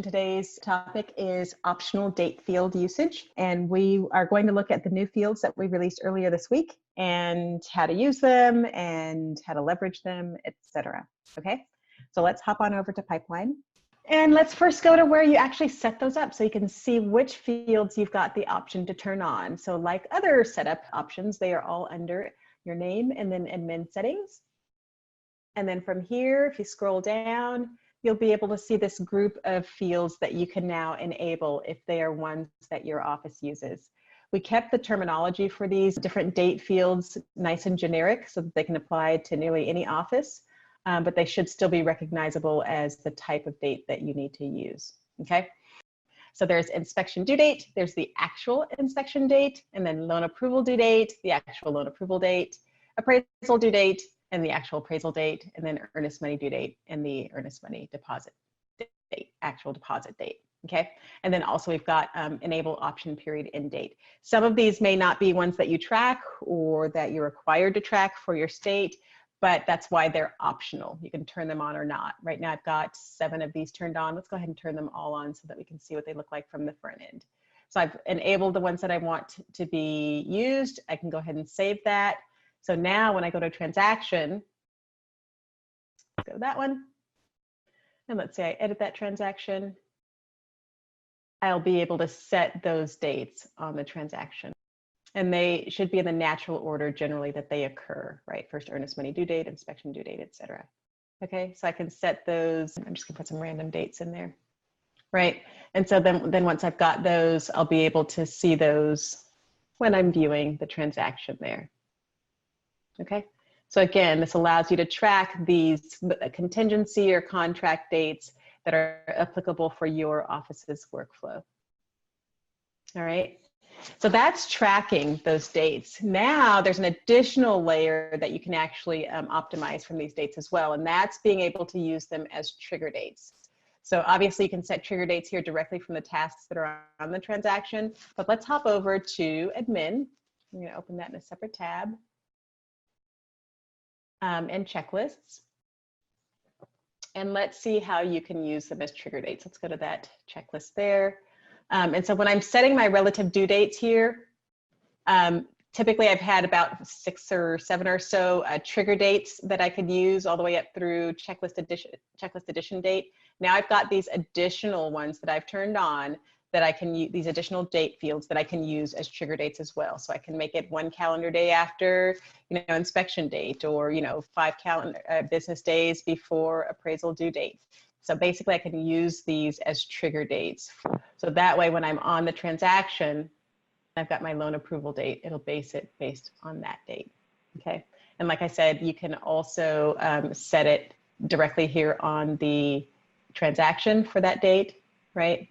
Today's topic is optional date field usage, and we are going to look at the new fields that we released earlier this week and how to use them and how to leverage them, etc. Okay, so let's hop on over to Pipeline. And let's first go to where you actually set those up so you can see which fields you've got the option to turn on. So like other setup options, they are all under your name and then admin settings. And then from here, if you scroll down, you'll be able to see this group of fields that you can now enable if they are ones that your office uses. We kept the terminology for these different date fields nice and generic so that they can apply to nearly any office, but they should still be recognizable as the type of date that you need to use, okay? So there's inspection due date, there's the actual inspection date, and then loan approval due date, the actual loan approval date, appraisal due date, and the actual appraisal date, and then earnest money due date and the earnest money deposit date, actual deposit date, okay? And then also we've got enable option period end date. Some of these may not be ones that you track or that you're required to track for your state, but that's why they're optional. You can turn them on or not. Right now I've got 7 of these turned on. Let's go ahead and turn them all on so that we can see what they look like from the front end. So I've enabled the ones that I want to be used. I can go ahead and save that. So now when I go to transaction, go to that one, and let's say I edit that transaction, I'll be able to set those dates on the transaction. And they should be in the natural order generally that they occur, right? First earnest money due date, inspection due date, etc. Okay, so I can set those, I'm just gonna put some random dates in there, right? And so then once I've got those, I'll be able to see those when I'm viewing the transaction there. Okay, so again, this allows you to track these contingency or contract dates that are applicable for your office's workflow. All right, so that's tracking those dates. Now there's an additional layer that you can actually optimize from these dates as well, and that's being able to use them as trigger dates. So obviously you can set trigger dates here directly from the tasks that are on the transaction, but let's hop over to admin. I'm going to open that in a separate tab. And checklists. And let's see how you can use them as trigger dates. Let's go to that checklist there. And so when I'm setting my relative due dates here, typically I've had about 6 or 7 or so trigger dates that I could use all the way up through checklist addition date. Now I've got these additional ones that I've turned on that I can use, these additional date fields that I can use as trigger dates as well. So I can make it 1 calendar day after, inspection date, or, 5 business days before appraisal due date. So basically I can use these as trigger dates. So that way when I'm on the transaction, I've got my loan approval date, it'll base it based on that date, okay? And like I said, you can also set it directly here on the transaction for that date, right?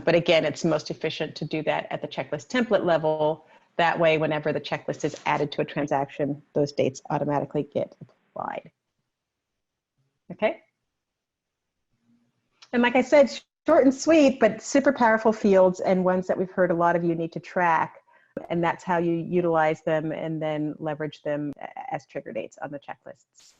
But again, it's most efficient to do that at the checklist template level. That way, whenever the checklist is added to a transaction, those dates automatically get applied. Okay. And like I said, short and sweet, but super powerful fields and ones that we've heard a lot of you need to track. And that's how you utilize them and then leverage them as trigger dates on the checklists.